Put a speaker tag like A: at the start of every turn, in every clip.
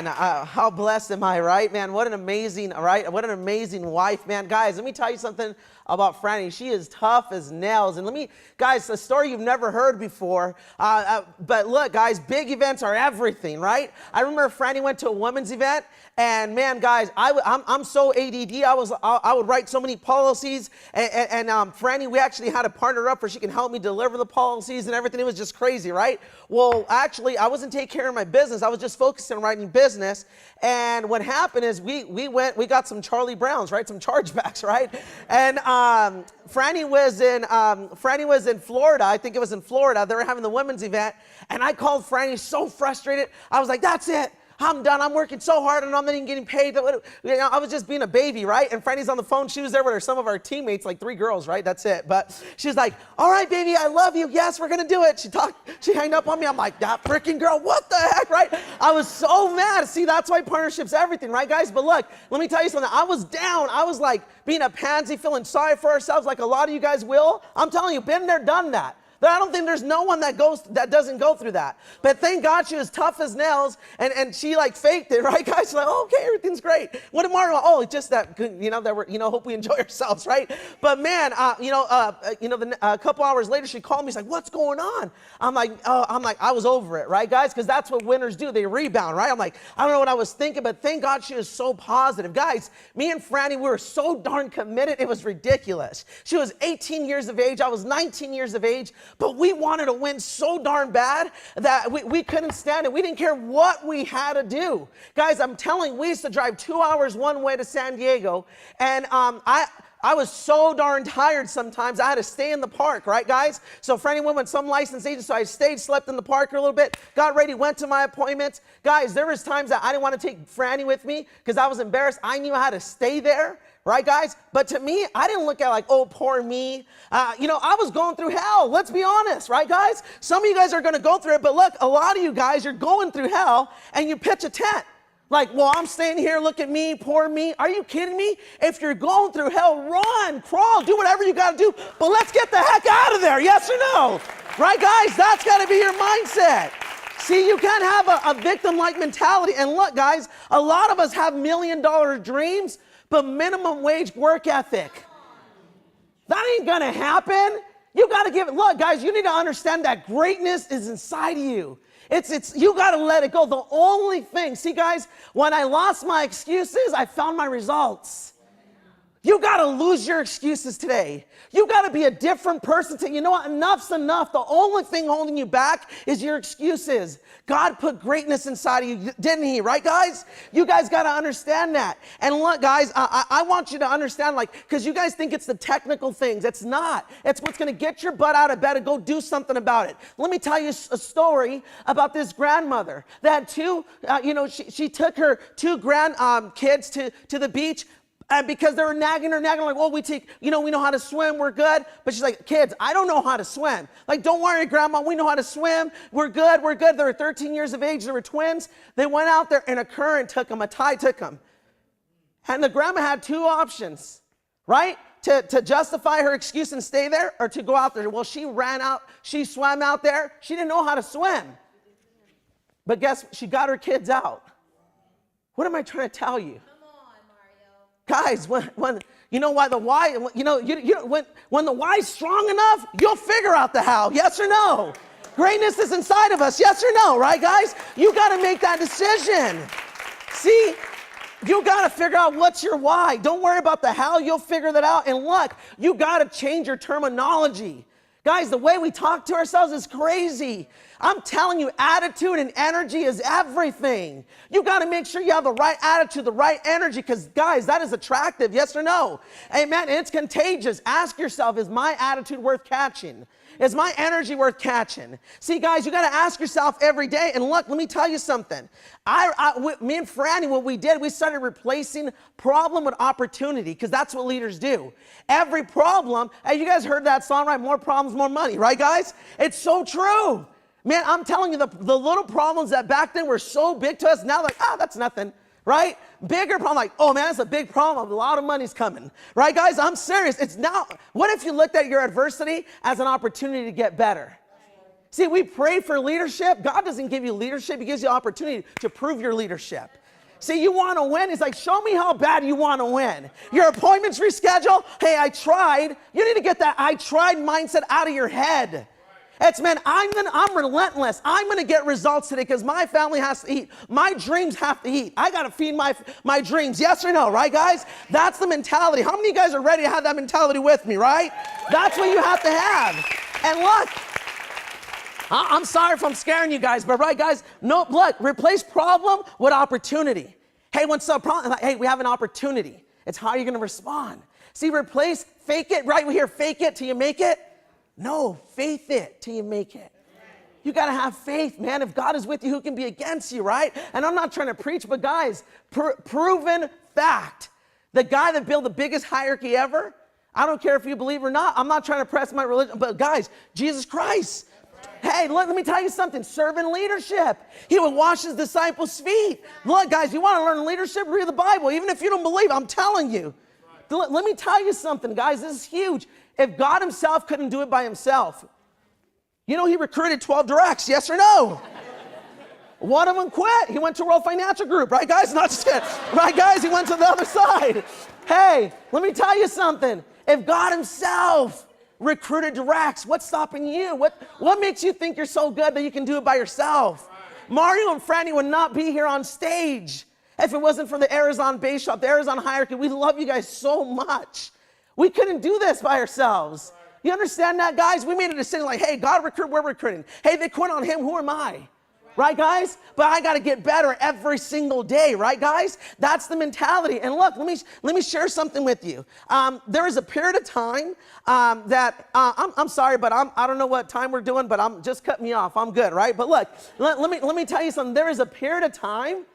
A: man, how blessed am I, right? Man, what an amazing, right? What an amazing wife, man. Guys, let me tell you something about Franny. She is tough as nails. And guys, a story you've never heard before. But look, guys, big events are everything, right? I remember Franny went to a women's event, and man, guys, I'm so ADD. I would write so many policies, and Franny, we actually had to partner up where she can help me deliver the policies and everything. It was just crazy, right? Well, actually, I wasn't taking care of my business. I was just focusing on writing business. And what happened is we got some Charlie Browns, right? Some chargebacks, right? And Franny was in Florida. I think it was in Florida. They were having the women's event, and I called Franny so frustrated. I was like, "That's it. I'm done. I'm working so hard and I'm not even getting paid." I was just being a baby, right? And Franny's on the phone. She was there with some of our teammates, like 3 girls, right? That's it. But she's like, "All right, baby, I love you. Yes, we're going to do it." She hanged up on me. I'm like, "That freaking girl, what the heck," right? I was so mad. See, that's why partnership's everything, right, guys? But look, let me tell you something. I was down. I was like being a pansy, feeling sorry for ourselves like a lot of you guys will. I'm telling you, been there, done that. I don't think there's no one that doesn't go through that. But thank God she was tough as nails, and she like faked it, right, guys? She's like, "Oh, okay, everything's great. What tomorrow?" "Oh, it's just that, that we're, hope we enjoy ourselves," right? But man, a couple hours later, she called me. She's like, "What's going on?" I'm like, I was over it, right, guys? Because that's what winners do. They rebound, right? I'm like, I don't know what I was thinking, but thank God she was so positive. Guys, me and Franny, we were so darn committed. It was ridiculous. She was 18 years of age. I was 19 years of age. But we wanted to win so darn bad that we couldn't stand it. We didn't care what we had to do. Guys, I'm telling you, we used to drive 2 hours one way to San Diego, and I was so darn tired sometimes. I had to stay in the park, right, guys? So Franny went with some licensed agent, so I stayed, slept in the park a little bit, got ready, went to my appointments. Guys, there was times that I didn't want to take Franny with me because I was embarrassed. I knew I had to stay there. Right, guys? But to me, I didn't look at like, "Oh, poor me." I was going through hell. Let's be honest, right, guys? Some of you guys are going to go through it, but look, a lot of you guys, you're going through hell, and you pitch a tent. Like, "Well, I'm staying here, look at me, poor me." Are you kidding me? If you're going through hell, run, crawl, do whatever you got to do, but let's get the heck out of there, yes or no? Right, guys? That's got to be your mindset. See, you can't have a victim-like mentality. And look, guys, a lot of us have $1 million dreams, but minimum wage work ethic. That ain't gonna happen. You gotta give it. Look, guys, you need to understand that greatness is inside of you. You gotta let it go. The only thing, see, guys, when I lost my excuses, I found my results. You got to lose your excuses today. You got to be a different person today. You know what? Enough's enough. The only thing holding you back is your excuses. God put greatness inside of you, didn't he? Right, guys? You guys got to understand that. And look, guys, I want you to understand, because you guys think it's the technical things. It's not. It's what's going to get your butt out of bed and go do something about it. Let me tell you a story about this grandmother that she took her 2 kids to the beach. And because they were nagging her, like, "Well, we know how to swim, we're good." But she's like, "Kids, I don't know how to swim." Like, "Don't worry, Grandma, we know how to swim. We're good. They were 13 years of age. They were twins. They went out there and a current took them, a tide took them. And the grandma had 2 options, right? To justify her excuse and stay there, or to go out there. Well, she swam out there. She didn't know how to swim. But she got her kids out. What am I trying to tell you? Guys, when the why's strong enough, you'll figure out the how, yes or no? Greatness is inside of us, yes or no, right, guys? You got to make that decision. See, you got to figure out what's your why. Don't worry about the how, you'll figure that out. And look, you got to change your terminology. Guys, the way we talk to ourselves is crazy. I'm telling you, attitude and energy is everything. You got to make sure you have the right attitude, the right energy, because, guys, that is attractive, yes or no? Amen, and it's contagious. Ask yourself, is my attitude worth catching? Is my energy worth catching? See, guys, you got to ask yourself every day. And look, let me tell you something. Me and Franny, what we did, we started replacing problem with opportunity, because that's what leaders do. Every problem, hey, you guys heard that song, right? More problems, more money, right, guys? It's so true. Man, I'm telling you, the little problems that back then were so big to us, now like, that's nothing, right? Bigger problem, like, oh man, that's a big problem. A lot of money's coming, right, guys? I'm serious. It's now, what if you looked at your adversity as an opportunity to get better? See, we pray for leadership. God doesn't give you leadership. He gives you opportunity to prove your leadership. See, you want to win. He's like, show me how bad you want to win. Your appointments rescheduled. Hey, I tried. You need to get that I tried mindset out of your head. It's, man, I'm relentless. I'm going to get results today because my family has to eat. My dreams have to eat. I got to feed my dreams. Yes or no, right, guys? That's the mentality. How many of you guys are ready to have that mentality with me, right? That's what you have to have. And look, I'm sorry if I'm scaring you guys, but right, guys, no, look, replace problem with opportunity. Hey, what's up? Hey, we have an opportunity. It's how you're going to respond. See, replace, fake it, right? We hear fake it till you make it. No, faith it till you make it. You got to have faith, man. If God is with you, who can be against you, right? And I'm not trying to preach, but guys, proven fact. The guy that built the biggest hierarchy ever, I don't care if you believe or not. I'm not trying to press my religion, but guys, Jesus Christ. Hey, let me tell you something. Servant leadership. He would wash his disciples' feet. Look, guys, you want to learn leadership? Read the Bible. Even if you don't believe, I'm telling you. Let me tell you something, guys. This is huge. If God himself couldn't do it by himself, you know, he recruited 12 directs, yes or no? One of them quit. He went to World Financial Group, right, guys? Not just kidding. Right, guys? He went to the other side. Hey, let me tell you something. If God himself recruited directs, what's stopping you? What makes you think you're so good that you can do it by yourself? Mario and Franny would not be here on stage if it wasn't for the Arizona Base Shop, the Arizona Hierarchy. We love you guys so much. We couldn't do this by ourselves. You understand that, guys? We made a decision like, hey, God recruit, we're recruiting. Hey, they quit on him, who am I? Right, guys? But I got to get better every single day, right, guys? That's the mentality. And look, let me share something with you. There was a period of time that, I'm sorry, but I don't know what time we're doing, but just cut me off. I'm good, right? But look, let me tell you something. There is a period of time.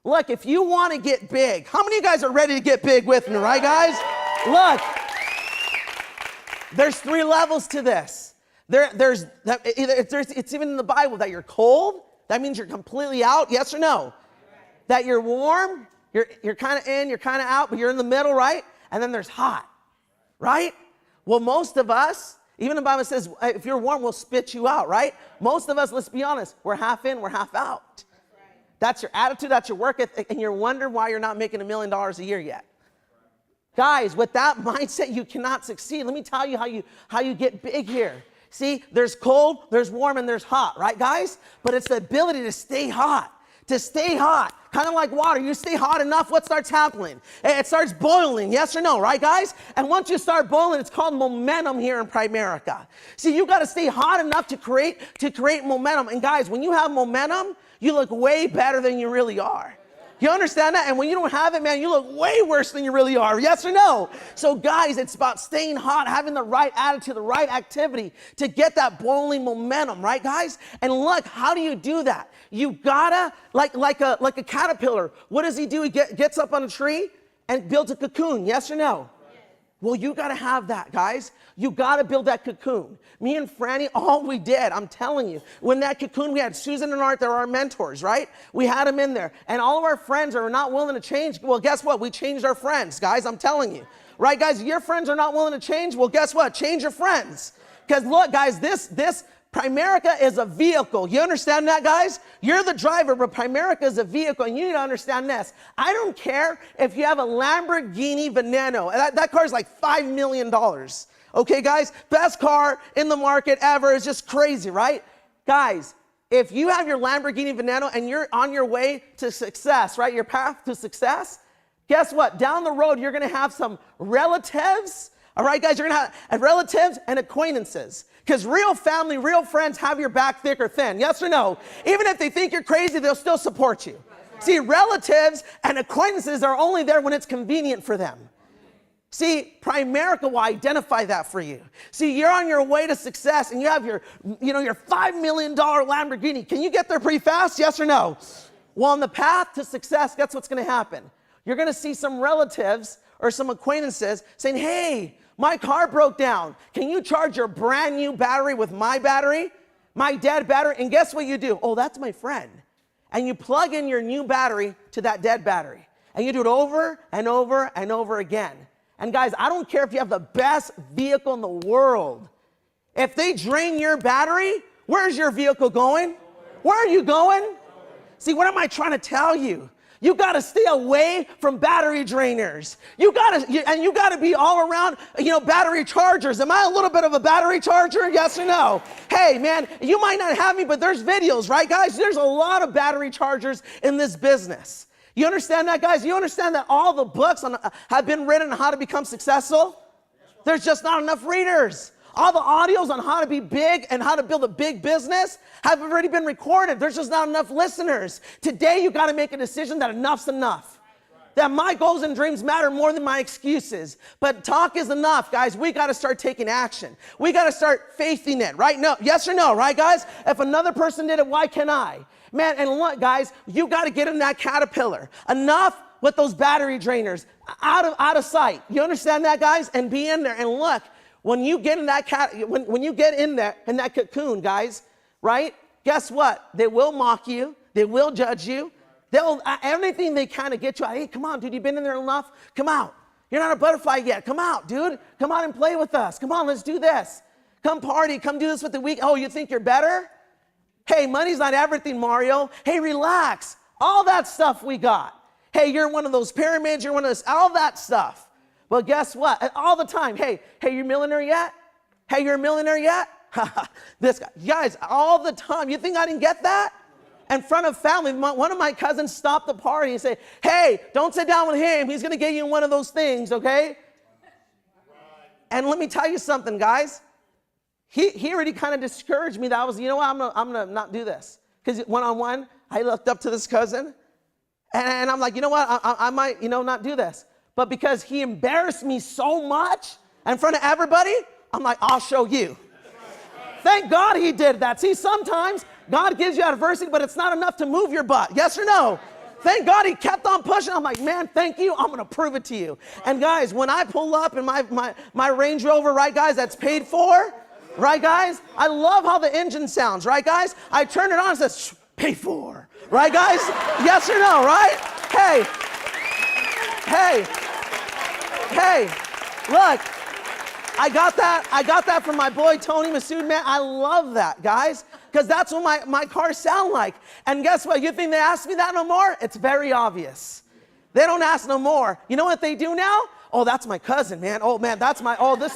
A: Look, if you want to get big, how many of you guys are ready to get big with me, right, guys? Look. There's 3 levels to this. It's even in the Bible that you're cold. That means you're completely out. Yes or no? That you're warm. You're kind of in. You're kind of out, but you're in the middle, right? And then there's hot, right? Well, most of us, even the Bible says, if you're warm, we'll spit you out, right? Most of us, let's be honest, we're half in, we're half out. That's your attitude. That's your work ethic, and you're wondering why you're not making $1 million a year yet. Guys, with that mindset, you cannot succeed. Let me tell you how you get big here. See, there's cold, there's warm, and there's hot, right, guys? But it's the ability to stay hot. To stay hot, kind of like water. You stay hot enough, what starts happening? It starts boiling, yes or no, right, guys? And once you start boiling, it's called momentum here in Primerica. See, you got to stay hot enough to create momentum. And guys, when you have momentum, you look way better than you really are. You understand that? And when you don't have it, man, you look way worse than you really are. Yes or no? So guys, it's about staying hot, having the right attitude, the right activity to get that boiling momentum, right, guys? And look, how do you do that? You gotta, like a caterpillar, what does he do? He gets up on a tree and builds a cocoon. Yes or no? Well, you got to have that, guys. You got to build that cocoon. Me and Franny, all we did, I'm telling you, when that cocoon, we had Susan and Art, they're our mentors, right? We had them in there. And all of our friends are not willing to change. Well, guess what? We changed our friends, guys. I'm telling you. Right, guys? Your friends are not willing to change. Well, guess what? Change your friends. Because look, guys, this Primerica is a vehicle. You understand that, guys? You're the driver, but Primerica is a vehicle, and you need to understand this. I don't care if you have a Lamborghini Veneno. That car is like $5 million. Okay, guys? Best car in the market ever. It's just crazy, right? Guys, if you have your Lamborghini Veneno and you're on your way to success, right, your path to success, guess what? Down the road, you're going to have some relatives. All right, guys, you're going to have relatives and acquaintances. Because real family, real friends have your back thick or thin. Yes or no? Even if they think you're crazy, they'll still support you. See, relatives and acquaintances are only there when it's convenient for them. See, Primerica will identify that for you. See, you're on your way to success and you have your $5 million Lamborghini. Can you get there pretty fast? Yes or no? Well, on the path to success, guess what's going to happen? You're going to see some relatives or some acquaintances saying, hey, my car broke down. Can you charge your brand new battery with my battery? My dead battery? And guess what you do? Oh, that's my friend. And you plug in your new battery to that dead battery. And you do it over and over and over again. And guys, I don't care if you have the best vehicle in the world. If they drain your battery, Where's your vehicle going? Where are you going? See, what am I trying to tell you? You got to stay away from battery drainers. You got to be all around, battery chargers. Am I a little bit of a battery charger? Yes or no? Hey, man, you might not have me, but there's videos, right, guys? There's a lot of battery chargers in this business. You understand that, guys? You understand that all the books have been written on how to become successful? There's just not enough readers. All the audios on how to be big and how to build a big business have already been recorded. There's just not enough listeners. Today, you got to make a decision that enough's enough. That my goals and dreams matter more than my excuses. But talk is enough, guys. We got to start taking action. We got to start faithing it, right? No, yes or no, right, guys? If another person did it, why can't I? Man, and look, guys, you got to get in that caterpillar. Enough with those battery drainers, out of sight. You understand that, guys? And be in there and look. When you get in that when you get in there in that cocoon, guys, right? Guess what? They will mock you. They will judge you. They'll anything they kind of get you. Hey, come on, dude. You've been in there enough. Come out. You're not a butterfly yet. Come out, dude. Come on and play with us. Come on, let's do this. Come party. Come do this with the week. Oh, you think you're better? Hey, money's not everything, Mario. Hey, relax. All that stuff we got. Hey, you're one of those pyramids. You're one of those. All that stuff. Well, guess what? All the time. Hey, you're a millionaire yet? Hey, you're a millionaire yet? This guy. Guys, all the time. You think I didn't get that? In front of family, one of my cousins stopped the party and said, hey, don't sit down with him. He's going to get you in one of those things, okay? And let me tell you something, guys. He already kind of discouraged me that I was, you know what, I'm going to not do this. Because one-on-one, I looked up to this cousin. And I'm like, you know what, I might, not do this. But because he embarrassed me so much in front of everybody, I'm like, I'll show you. Thank God he did that. See, sometimes God gives you adversity, but it's not enough to move your butt. Yes or no? Thank God he kept on pushing. I'm like, man, thank you. I'm going to prove it to you. And guys, when I pull up in my Range Rover, right, guys, that's paid for, right, guys? I love how the engine sounds, right, guys? I turn it on and it says, paid for, right, guys? Yes or no, right? Hey, look, I got that from my boy, Tony Masood, man. I love that, guys, because that's what my cars sound like. And guess what? You think they ask me that no more? It's very obvious. They don't ask no more. You know what they do now? Oh, that's my cousin, man. Oh, man, this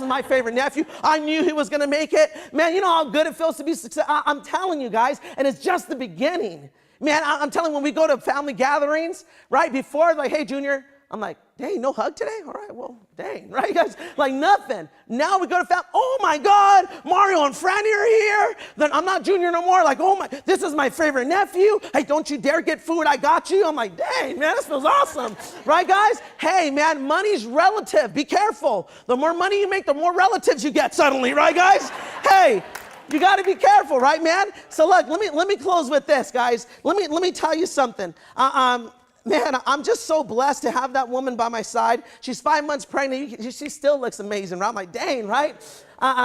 A: is my favorite nephew. I knew he was going to make it. Man, you know how good it feels to be successful? I'm telling you, guys, and it's just the beginning. Man, I'm telling you, when we go to family gatherings, right, before, like, hey, Junior, I'm like, dang, no hug today? All right, well, dang, right, guys? Like nothing. Now we go to family. Oh, my God, Mario and Franny are here. Then I'm not Junior no more. Like, oh, my, this is my favorite nephew. Hey, don't you dare get food. I got you. I'm like, dang, man, this feels awesome. Right, guys? Hey, man, money's relative. Be careful. The more money you make, the more relatives you get suddenly. Right, guys? Hey. You got to be careful, right, man? So look, let me close with this, guys. Let me tell you something. Man, I'm just so blessed to have that woman by my side. She's 5 months pregnant. She still looks amazing, right? I'm like, dang, right?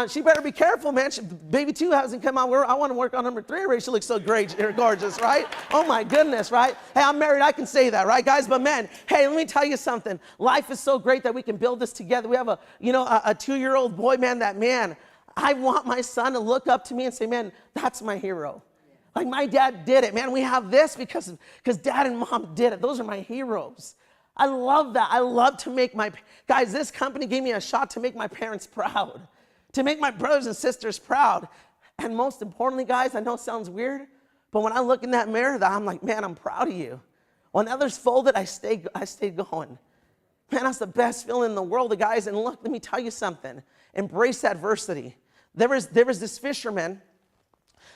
A: She better be careful, man. Baby 2 hasn't come out. I want to work on number 3 already. She looks so great, gorgeous, right? Oh, my goodness, right? Hey, I'm married. I can say that, right, guys? But, man, hey, let me tell you something. Life is so great that we can build this together. We have a 2-year-old boy, man, I want my son to look up to me and say, man, that's my hero. Like my dad did it, man. We have this because dad and mom did it. Those are my heroes. I love that. I love to make guys, this company gave me a shot to make my parents proud, to make my brothers and sisters proud. And most importantly, guys, I know it sounds weird, but when I look in that mirror, I'm like, man, I'm proud of you. When others folded, I stayed going. Man, that's the best feeling in the world, guys. And look, let me tell you something. Embrace adversity. There was this fisherman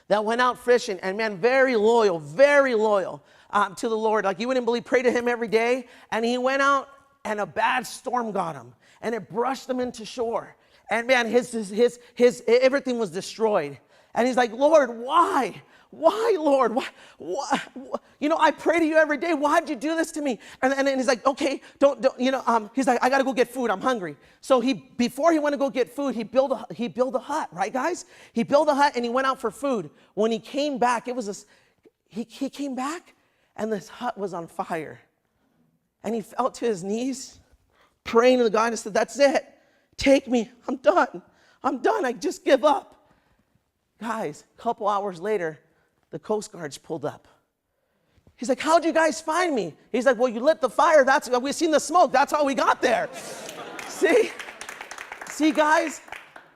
A: that went out fishing, and man, very loyal to the Lord. Like you wouldn't believe, pray to him every day. And he went out, and a bad storm got him, and it brushed him into shore. And man, his everything was destroyed. And he's like, Lord, why? Why, Lord? Why? I pray to you every day. Why'd you do this to me? And he's like, okay, don't he's like, I got to go get food. I'm hungry. So before he went to go get food, he built a hut, right, guys? He built a hut and he went out for food. When he came back, he came back and this hut was on fire. And he fell to his knees, praying to the God and said, that's it. Take me. I'm done. I just give up. Guys, a couple hours later, the Coast Guard's pulled up. He's like, how'd you guys find me? He's like, well, you lit the fire. We've seen the smoke. That's how we got there. See, guys,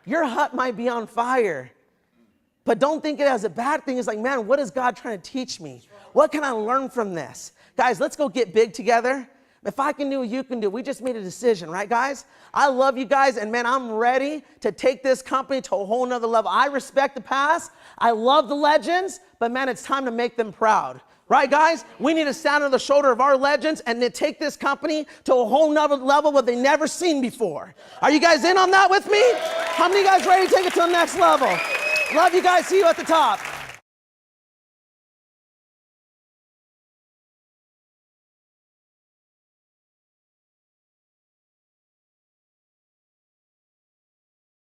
A: your hut might be on fire, but don't think it as a bad thing. It's like, man, what is God trying to teach me? What can I learn from this? Guys, let's go get big together. If I can do it, you can do it. We just made a decision, right, guys? I love you guys, and man, I'm ready to take this company to a whole nother level. I respect the past. I love the legends, but man, it's time to make them proud. Right, guys? We need to stand on the shoulder of our legends and then take this company to a whole nother level what they've never seen before. Are you guys in on that with me? How many of you guys ready to take it to the next level? Love you guys. See you at the top.